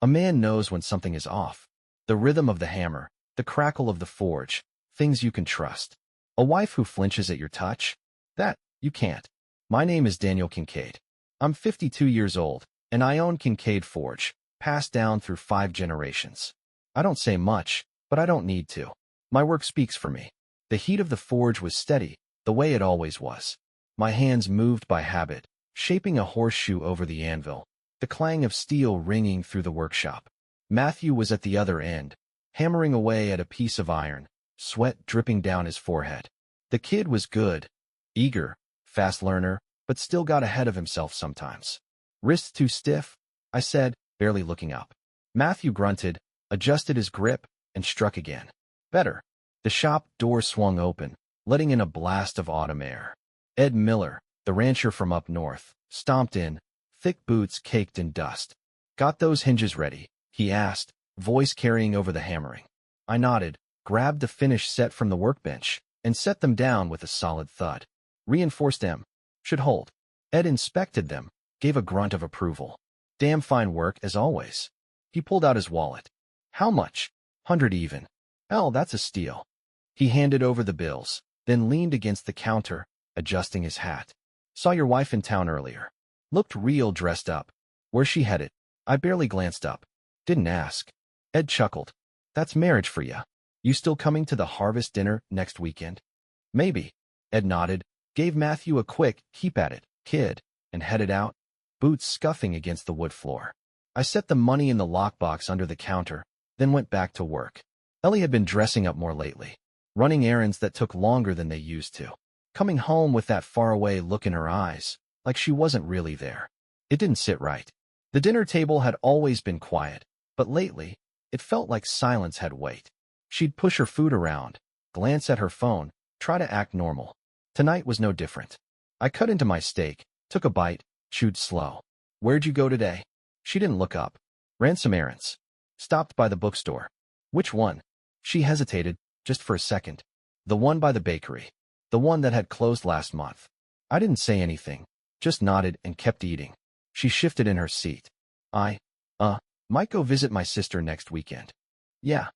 A man knows when something is off. The rhythm of the hammer, the crackle of the forge, things you can trust. A wife who flinches at your touch? That, you can't. My name is Daniel Kincaid. I'm 52 years old, and I own Kincaid Forge, passed down through 5 generations. I don't say much, but I don't need to. My work speaks for me. The heat of the forge was steady, the way it always was. My hands moved by habit, shaping a horseshoe over the anvil, the clang of steel ringing through the workshop. Matthew was at the other end, hammering away at a piece of iron, sweat dripping down his forehead. The kid was good, eager, fast learner, but still got ahead of himself sometimes. Wrists too stiff? I said, barely looking up. Matthew grunted, adjusted his grip, and struck again. Better. The shop door swung open, letting in a blast of autumn air. Ed Miller, the rancher from up north, stomped in, thick boots caked in dust. Got those hinges ready? He asked, voice carrying over the hammering. I nodded, grabbed the finished set from the workbench, and set them down with a solid thud. Reinforced them. Should hold. Ed inspected them, gave a grunt of approval. Damn fine work, as always. He pulled out his wallet. How much? 100 even. Hell, that's a steal. He handed over the bills, then leaned against the counter, adjusting his hat. Saw your wife in town earlier. Looked real dressed up. Where's she headed? I barely glanced up. Didn't ask. Ed chuckled. That's marriage for ya. You still coming to the harvest dinner next weekend? Maybe. Ed nodded, gave Matthew a quick, keep at it, kid, and headed out, boots scuffing against the wood floor. I set the money in the lockbox under the counter, then went back to work. Ellie had been dressing up more lately, running errands that took longer than they used to, coming home with that faraway look in her eyes, like she wasn't really there. It didn't sit right. The dinner table had always been quiet, but lately, it felt like silence had weight. She'd push her food around, glance at her phone, try to act normal. Tonight was no different. I cut into my steak, took a bite, chewed slow. Where'd you go today? She didn't look up. Ran some errands. Stopped by the bookstore. Which one? She hesitated, just for a second. The one by the bakery. The one that had closed last month. I didn't say anything, just nodded and kept eating. She shifted in her seat. Might go visit my sister next weekend. Yeah.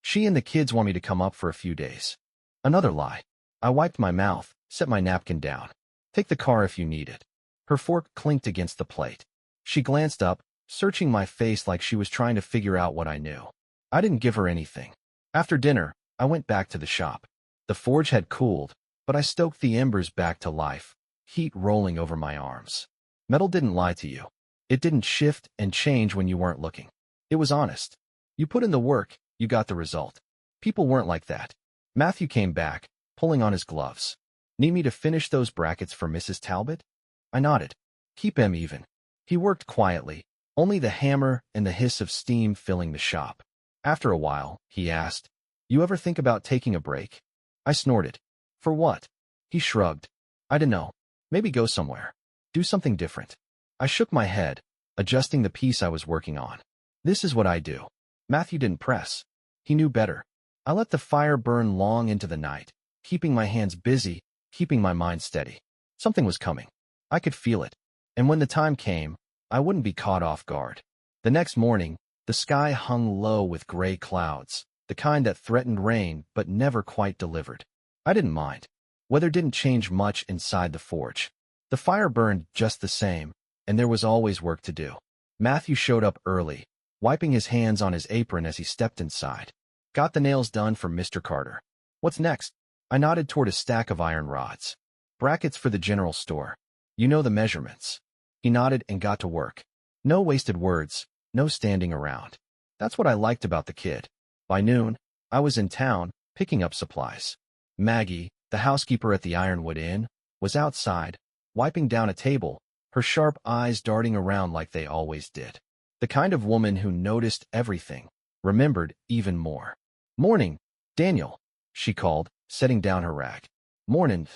She and the kids want me to come up for a few days. Another lie. I wiped my mouth, set my napkin down. Take the car if you need it. Her fork clinked against the plate. She glanced up, searching my face like she was trying to figure out what I knew. I didn't give her anything. After dinner, I went back to the shop. The forge had cooled, but I stoked the embers back to life, heat rolling over my arms. Metal didn't lie to you. It didn't shift and change when you weren't looking. It was honest. You put in the work, you got the result. People weren't like that. Matthew came back, pulling on his gloves. Need me to finish those brackets for Mrs. Talbot? I nodded. Keep 'em even. He worked quietly, only the hammer and the hiss of steam filling the shop. After a while, he asked, You ever think about taking a break? I snorted. For what? He shrugged. I dunno. Maybe go somewhere. Do something different. I shook my head, adjusting the piece I was working on. This is what I do. Matthew didn't press. He knew better. I let the fire burn long into the night, keeping my hands busy, keeping my mind steady. Something was coming. I could feel it. And when the time came, I wouldn't be caught off guard. The next morning, the sky hung low with gray clouds, the kind that threatened rain but never quite delivered. I didn't mind. Weather didn't change much inside the forge. The fire burned just the same, and there was always work to do. Matthew showed up early, wiping his hands on his apron as he stepped inside. Got the nails done for Mr. Carter. What's next? I nodded toward a stack of iron rods. Brackets for the general store. You know the measurements. He nodded and got to work. No wasted words, no standing around. That's what I liked about the kid. By noon, I was in town, picking up supplies. Maggie, the housekeeper at the Ironwood Inn, was outside, wiping down a table, her sharp eyes darting around like they always did. The kind of woman who noticed everything, remembered even more. Morning, Daniel, she called, setting down her rag. Mornin'.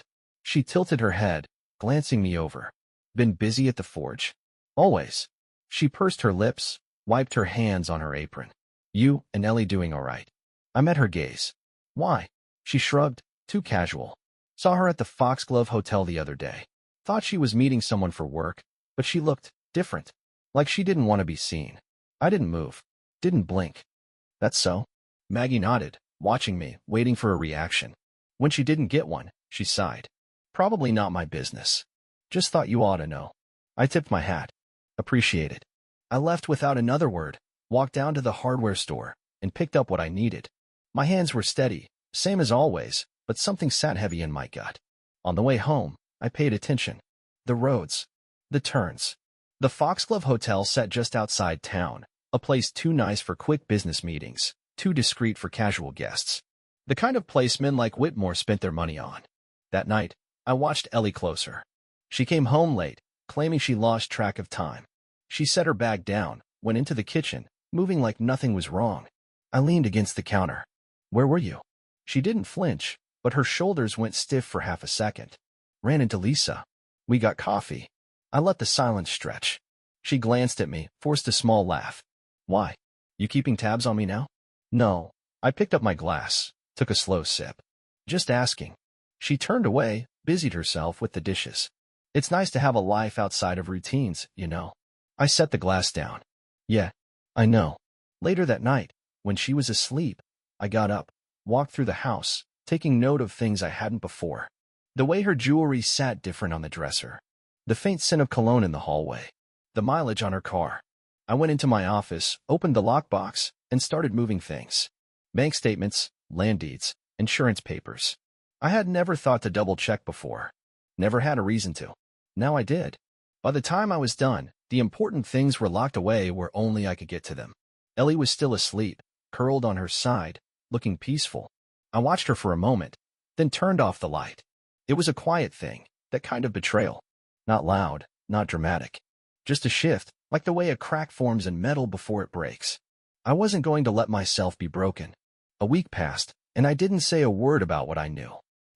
She tilted her head, glancing me over. Been busy at the forge? Always. She pursed her lips, wiped her hands on her apron. You and Ellie doing all right? I met her gaze. Why? She shrugged, too casual. Saw her at the Foxglove Hotel the other day. Thought she was meeting someone for work, but she looked different. Like she didn't want to be seen. I didn't move. Didn't blink. That's so? Maggie nodded, watching me, waiting for a reaction. When she didn't get one, she sighed. Probably not my business. Just thought you ought to know. I tipped my hat. Appreciate it. I left without another word, walked down to the hardware store, and picked up what I needed. My hands were steady, same as always, but something sat heavy in my gut. On the way home, I paid attention. The roads. The turns. The Foxglove Hotel sat just outside town, a place too nice for quick business meetings, too discreet for casual guests. The kind of place men like Whitmore spent their money on. That night, I watched Ellie closer. She came home late, claiming she lost track of time. She set her bag down, went into the kitchen, moving like nothing was wrong. I leaned against the counter. Where were you? She didn't flinch, but her shoulders went stiff for half a second. Ran into Lisa. We got coffee. I let the silence stretch. She glanced at me, forced a small laugh. Why? You keeping tabs on me now? No. I picked up my glass, took a slow sip. Just asking. She turned away, busied herself with the dishes. It's nice to have a life outside of routines, you know. I set the glass down. Yeah, I know. Later that night, when she was asleep, I got up, walked through the house, taking note of things I hadn't before. The way her jewelry sat different on the dresser. The faint scent of cologne in the hallway. The mileage on her car. I went into my office, opened the lockbox, and started moving things. Bank statements, land deeds, insurance papers. I had never thought to double-check before. Never had a reason to. Now I did. By the time I was done, the important things were locked away where only I could get to them. Ellie was still asleep, curled on her side, looking peaceful. I watched her for a moment, then turned off the light. It was a quiet thing, that kind of betrayal. Not loud, not dramatic. Just a shift, like the way a crack forms in metal before it breaks. I wasn't going to let myself be broken. A week passed, and I didn't say a word about what I knew.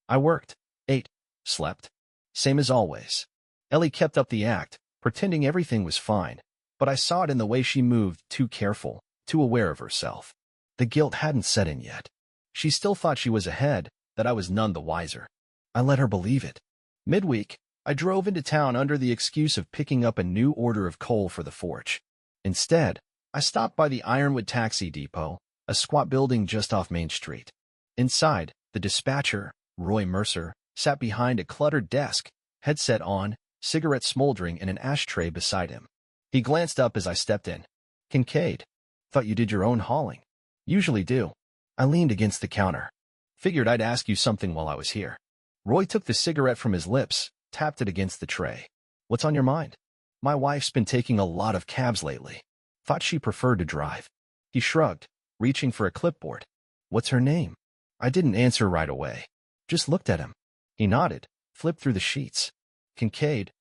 I worked, ate, slept. Same as always. Ellie kept up the act, pretending everything was fine, but I saw it in the way she moved, too careful, too aware of herself. The guilt hadn't set in yet. She still thought she was ahead, that I was none the wiser. I let her believe it. Midweek, I drove into town under the excuse of picking up a new order of coal for the forge. Instead, I stopped by the Ironwood Taxi Depot, a squat building just off Main Street. Inside, the dispatcher, Roy Mercer, sat behind a cluttered desk, headset on, cigarette smoldering in an ashtray beside him. He glanced up as I stepped in. Kincaid, thought you did your own hauling. Usually do. I leaned against the counter. Figured I'd ask you something while I was here. Roy took the cigarette from his lips, tapped it against the tray. What's on your mind? My wife's been taking a lot of cabs lately. Thought she preferred to drive. He shrugged, reaching for a clipboard. What's her name? I didn't answer right away. Just looked at him. He nodded, flipped through the sheets. Kincaid.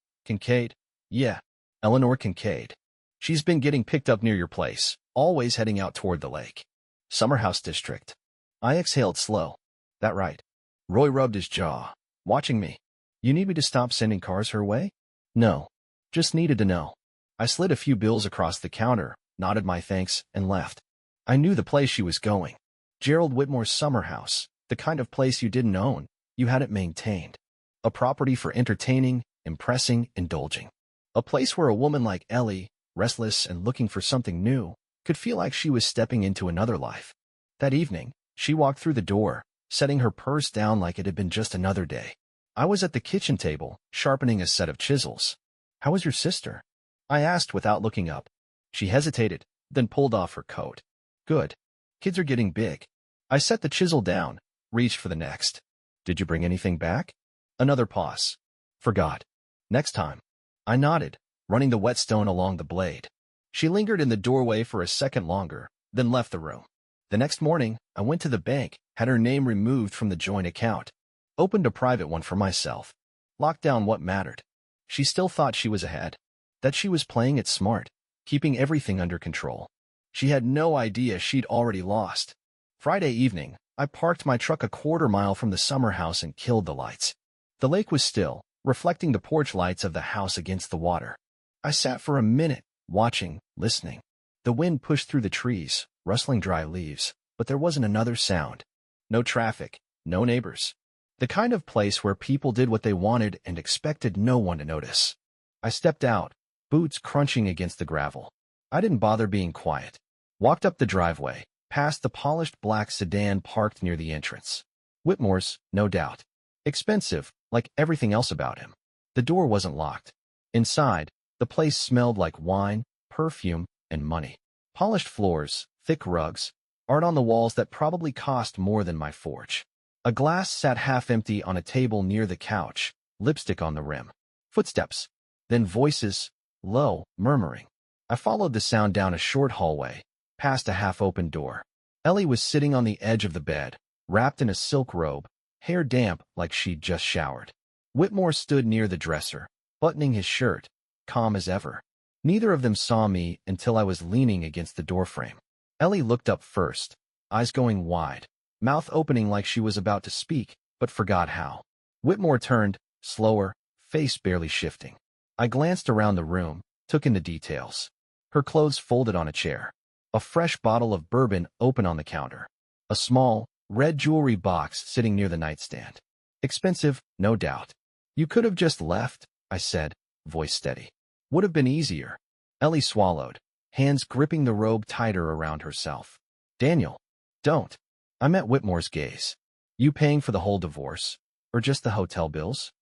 Yeah, Eleanor Kincaid. She's been getting picked up near your place, always heading out toward the lake. Summerhouse District. I exhaled slow. That right. Roy rubbed his jaw, watching me. You need me to stop sending cars her way? No. Just needed to know. I slid a few bills across the counter, nodded my thanks, and left. I knew the place she was going. Gerald Whitmore's summer house, the kind of place you didn't own, you had it maintained. A property for entertaining, impressing, indulging. A place where a woman like Ellie, restless and looking for something new, could feel like she was stepping into another life. That evening, she walked through the door, setting her purse down like it had been just another day. I was at the kitchen table, sharpening a set of chisels. How was your sister? I asked without looking up. She hesitated, then pulled off her coat. Good. Kids are getting big. I set the chisel down, reached for the next. Did you bring anything back? Another pause. Forgot. Next time. I nodded, running the whetstone along the blade. She lingered in the doorway for a second longer, then left the room. The next morning, I went to the bank, had her name removed from the joint account. Opened a private one for myself. Locked down what mattered. She still thought she was ahead. That she was playing it smart, keeping everything under control. She had no idea she'd already lost. Friday evening, I parked my truck a quarter-mile from the summer house and killed the lights. The lake was still, reflecting the porch lights of the house against the water. I sat for a minute, watching, listening. The wind pushed through the trees, rustling dry leaves, but there wasn't another sound. No traffic, no neighbors. The kind of place where people did what they wanted and expected no one to notice. I stepped out, boots crunching against the gravel. I didn't bother being quiet. Walked up the driveway, past the polished black sedan parked near the entrance. Whitmore's, no doubt. Expensive, like everything else about him. The door wasn't locked. Inside, the place smelled like wine, perfume, and money. Polished floors, thick rugs, art on the walls that probably cost more than my forge. A glass sat half empty on a table near the couch, lipstick on the rim. Footsteps. Then voices, low, murmuring. I followed the sound down a short hallway, past a half-open door. Ellie was sitting on the edge of the bed, wrapped in a silk robe, hair damp like she'd just showered. Whitmore stood near the dresser, buttoning his shirt, calm as ever. Neither of them saw me until I was leaning against the doorframe. Ellie looked up first, eyes going wide, mouth opening like she was about to speak, but forgot how. Whitmore turned, slower, face barely shifting. I glanced around the room, took in the details. Her clothes folded on a chair. A fresh bottle of bourbon open on the counter. A small, red jewelry box sitting near the nightstand. Expensive, no doubt. You could have just left, I said, voice steady. Would have been easier. Ellie swallowed, hands gripping the robe tighter around herself. Daniel, don't. I met Whitmore's gaze. You paying for the whole divorce? Or just the hotel bills?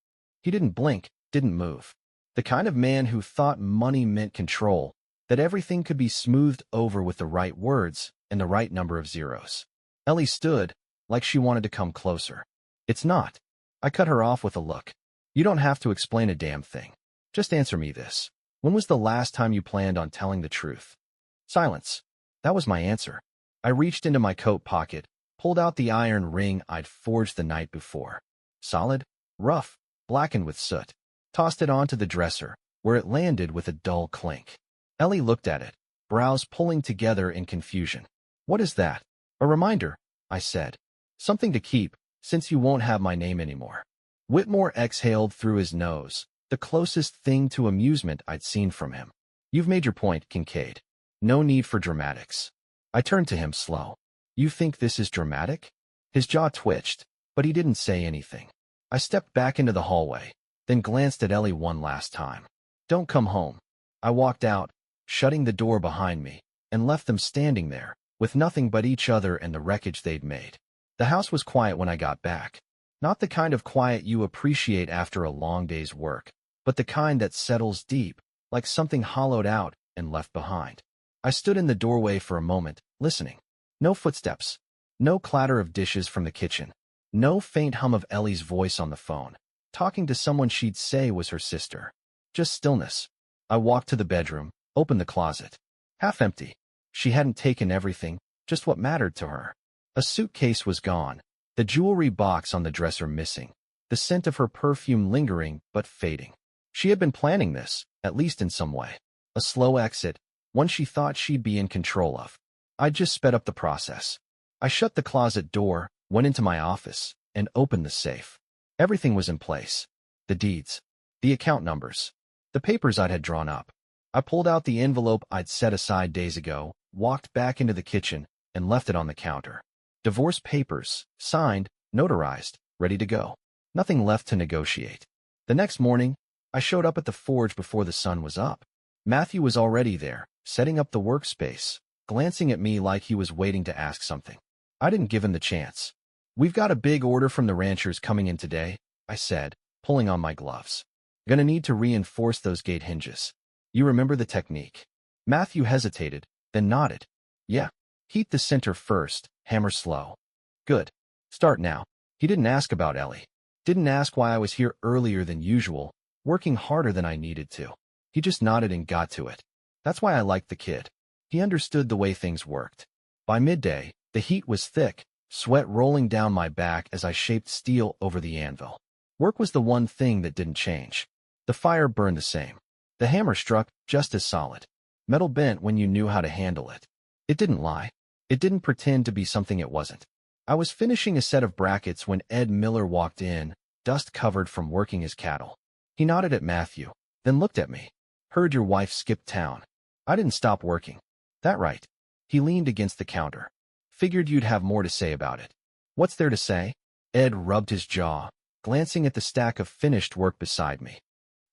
He didn't blink, didn't move. The kind of man who thought money meant control, that everything could be smoothed over with the right words and the right number of zeros. Ellie stood, like she wanted to come closer. It's not. I cut her off with a look. You don't have to explain a damn thing. Just answer me this. When was the last time you planned on telling the truth? Silence. That was my answer. I reached into my coat pocket, pulled out the iron ring I'd forged the night before. Solid, rough, blackened with soot. Tossed it onto the dresser, where it landed with a dull clink. Ellie looked at it, brows pulling together in confusion. What is that? A reminder, I said. Something to keep, since you won't have my name anymore. Whitmore exhaled through his nose, the closest thing to amusement I'd seen from him. You've made your point, Kincaid. No need for dramatics. I turned to him slow. You think this is dramatic? His jaw twitched, but he didn't say anything. I stepped back into the hallway, then glanced at Ellie one last time. Don't come home. I walked out, shutting the door behind me, and left them standing there, with nothing but each other and the wreckage they'd made. The house was quiet when I got back. Not the kind of quiet you appreciate after a long day's work, but the kind that settles deep, like something hollowed out and left behind. I stood in the doorway for a moment, listening. No footsteps. No clatter of dishes from the kitchen. No faint hum of Ellie's voice on the phone, talking to someone she'd say was her sister. Just stillness. I walked to the bedroom, opened the closet. Half empty. She hadn't taken everything, just what mattered to her. A suitcase was gone, the jewelry box on the dresser missing, the scent of her perfume lingering but fading. She had been planning this, at least in some way. A slow exit, one she thought she'd be in control of. I just sped up the process. I shut the closet door, went into my office, and opened the safe. Everything was in place. The deeds, the account numbers, the papers I'd had drawn up. I pulled out the envelope I'd set aside days ago, walked back into the kitchen, and left it on the counter. Divorce papers, signed, notarized, ready to go. Nothing left to negotiate. The next morning, I showed up at the forge before the sun was up. Matthew was already there, setting up the workspace, glancing at me like he was waiting to ask something. I didn't give him the chance. We've got a big order from the ranchers coming in today, I said, pulling on my gloves. Gonna need to reinforce those gate hinges. You remember the technique? Matthew hesitated, then nodded. Yeah. Heat the center first, hammer slow. Good. Start now. He didn't ask about Ellie. Didn't ask why I was here earlier than usual, working harder than I needed to. He just nodded and got to it. That's why I liked the kid. He understood the way things worked. By midday, the heat was thick, sweat rolling down my back as I shaped steel over the anvil. Work was the one thing that didn't change. The fire burned the same. The hammer struck just as solid. Metal bent when you knew how to handle it. It didn't lie. It didn't pretend to be something it wasn't. I was finishing a set of brackets when Ed Miller walked in, dust covered from working his cattle. He nodded at Matthew, then looked at me. Heard your wife skip town. I didn't stop working. That right. He leaned against the counter. Figured you'd have more to say about it. What's there to say? Ed rubbed his jaw, glancing at the stack of finished work beside me.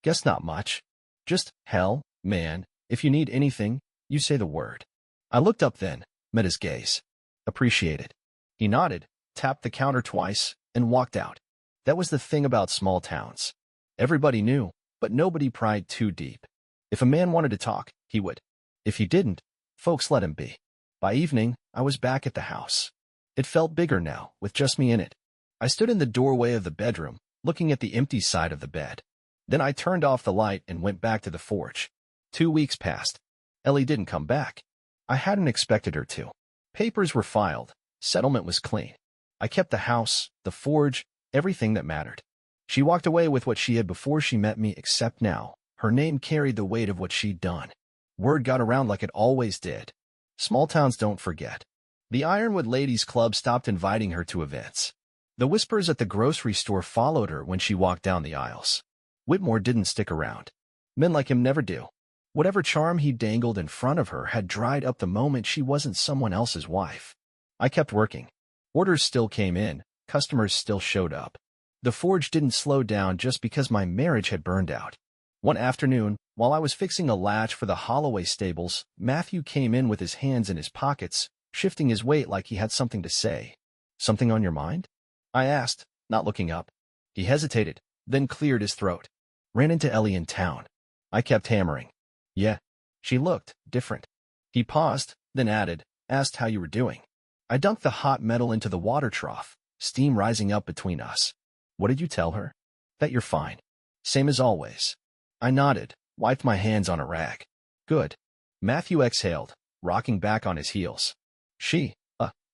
Guess not much. Just, hell, man, if you need anything, You say the word. I looked up then, met his gaze. Appreciate it. He nodded, tapped the counter twice, and walked out. That was the thing about small towns. Everybody knew, but nobody pried too deep. If a man wanted to talk, he would. If he didn't, folks let him be. By evening, I was back at the house. It felt bigger now, with just me in it. I stood in the doorway of the bedroom, looking at the empty side of the bed. Then I turned off the light and went back to the forge. 2 weeks passed. Ellie didn't come back. I hadn't expected her to. Papers were filed. Settlement was clean. I kept the house, the forge, everything that mattered. She walked away with what she had before she met me, except now. Her name carried the weight of what she'd done. Word got around like it always did. Small towns don't forget. The Ironwood Ladies Club stopped inviting her to events. The whispers at the grocery store followed her when she walked down the aisles. Whitmore didn't stick around. Men like him never do. Whatever charm he dangled in front of her had dried up the moment she wasn't someone else's wife. I kept working. Orders still came in, customers still showed up. The forge didn't slow down just because my marriage had burned out. One afternoon, while I was fixing a latch for the Holloway stables, Matthew came in with his hands in his pockets, shifting his weight like he had something to say. Something on your mind? I asked, not looking up. He hesitated, then cleared his throat. Ran into Ellie in town. I kept hammering. Yeah. She looked different. He paused, then asked how you were doing. I dunked the hot metal into the water trough, steam rising up between us. What did you tell her? That you're fine. Same as always. I nodded, wiped my hands on a rag. Good. Matthew exhaled, rocking back on his heels. She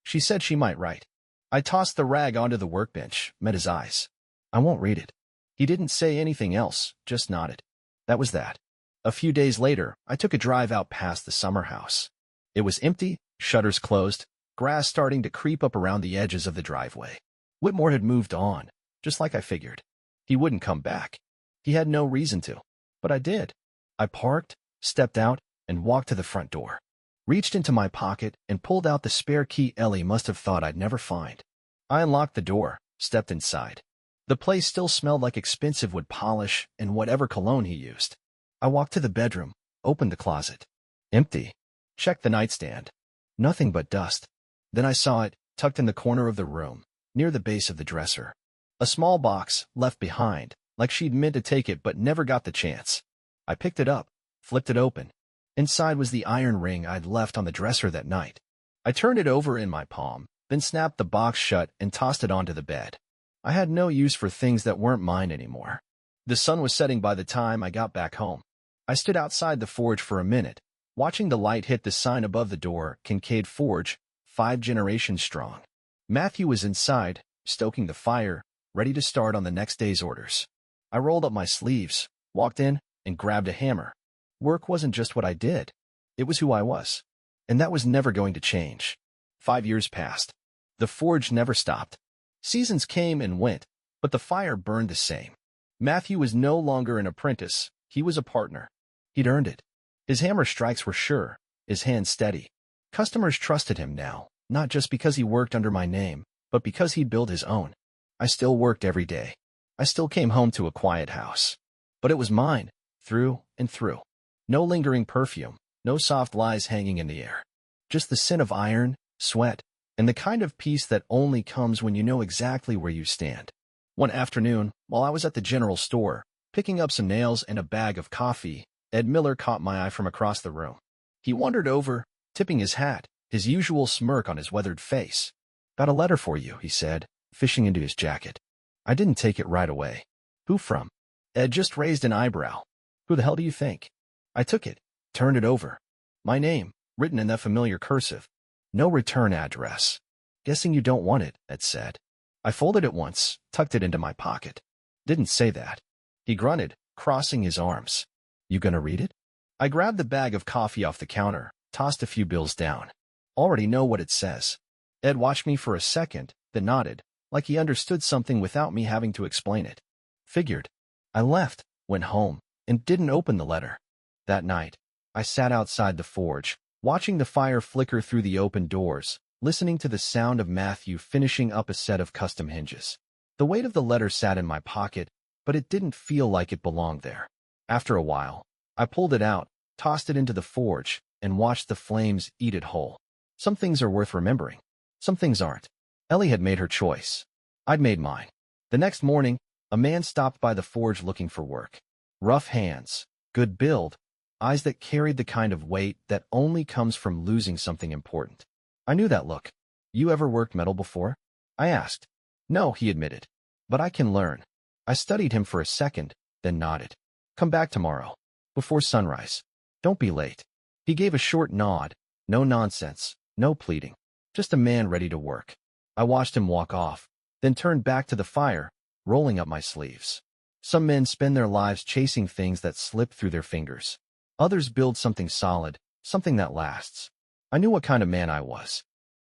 said she might write. I tossed the rag onto the workbench, met his eyes. I won't read it. He didn't say anything else, just nodded. That was that. A few days later, I took a drive out past the summer house. It was empty, shutters closed, grass starting to creep up around the edges of the driveway. Whitmore had moved on, just like I figured. He wouldn't come back. He had no reason to, but I did. I parked, stepped out, and walked to the front door. Reached into my pocket and pulled out the spare key Ellie must have thought I'd never find. I unlocked the door, stepped inside. The place still smelled like expensive wood polish and whatever cologne he used. I walked to the bedroom, opened the closet. Empty. Checked the nightstand. Nothing but dust. Then I saw it, tucked in the corner of the room, near the base of the dresser. A small box, left behind, like she'd meant to take it but never got the chance. I picked it up, flipped it open. Inside was the iron ring I'd left on the dresser that night. I turned it over in my palm, then snapped the box shut and tossed it onto the bed. I had no use for things that weren't mine anymore. The sun was setting by the time I got back home. I stood outside the forge for a minute, watching the light hit the sign above the door, Kincaid Forge, 5 generations strong. Matthew was inside, stoking the fire, ready to start on the next day's orders. I rolled up my sleeves, walked in, and grabbed a hammer. Work wasn't just what I did. It was who I was. And that was never going to change. 5 years passed. The forge never stopped. Seasons came and went, but the fire burned the same. Matthew was no longer an apprentice. He was a partner. He'd earned it. His hammer strikes were sure, his hands steady. Customers trusted him now, not just because he worked under my name, but because he'd built his own. I still worked every day. I still came home to a quiet house. But it was mine, through and through. No lingering perfume, no soft lies hanging in the air. Just the scent of iron, sweat, and the kind of peace that only comes when you know exactly where you stand. One afternoon, while I was at the general store, picking up some nails and a bag of coffee, Ed Miller caught my eye from across the room. He wandered over, tipping his hat, his usual smirk on his weathered face. Got a letter for you, he said, fishing into his jacket. I didn't take it right away. Who from? Ed just raised an eyebrow. Who the hell do you think? I took it, turned it over. My name, written in that familiar cursive. No return address. Guessing you don't want it, Ed said. I folded it once, tucked it into my pocket. Didn't say that. He grunted, crossing his arms. You gonna read it? I grabbed the bag of coffee off the counter, tossed a few bills down. Already know what it says. Ed watched me for a second, then nodded, like he understood something without me having to explain it. Figured. I left, went home, and didn't open the letter. That night, I sat outside the forge, watching the fire flicker through the open doors, listening to the sound of Matthew finishing up a set of custom hinges. The weight of the letter sat in my pocket, but it didn't feel like it belonged there. After a while, I pulled it out, tossed it into the forge, and watched the flames eat it whole. Some things are worth remembering. Some things aren't. Ellie had made her choice. I'd made mine. The next morning, a man stopped by the forge looking for work. Rough hands, good build, eyes that carried the kind of weight that only comes from losing something important. I knew that look. You ever worked metal before? I asked. No, he admitted. But I can learn. I studied him for a second, then nodded. Come back tomorrow. Before sunrise. Don't be late. He gave a short nod. No nonsense. No pleading. Just a man ready to work. I watched him walk off, then turned back to the fire, rolling up my sleeves. Some men spend their lives chasing things that slip through their fingers. Others build something solid, something that lasts. I knew what kind of man I was.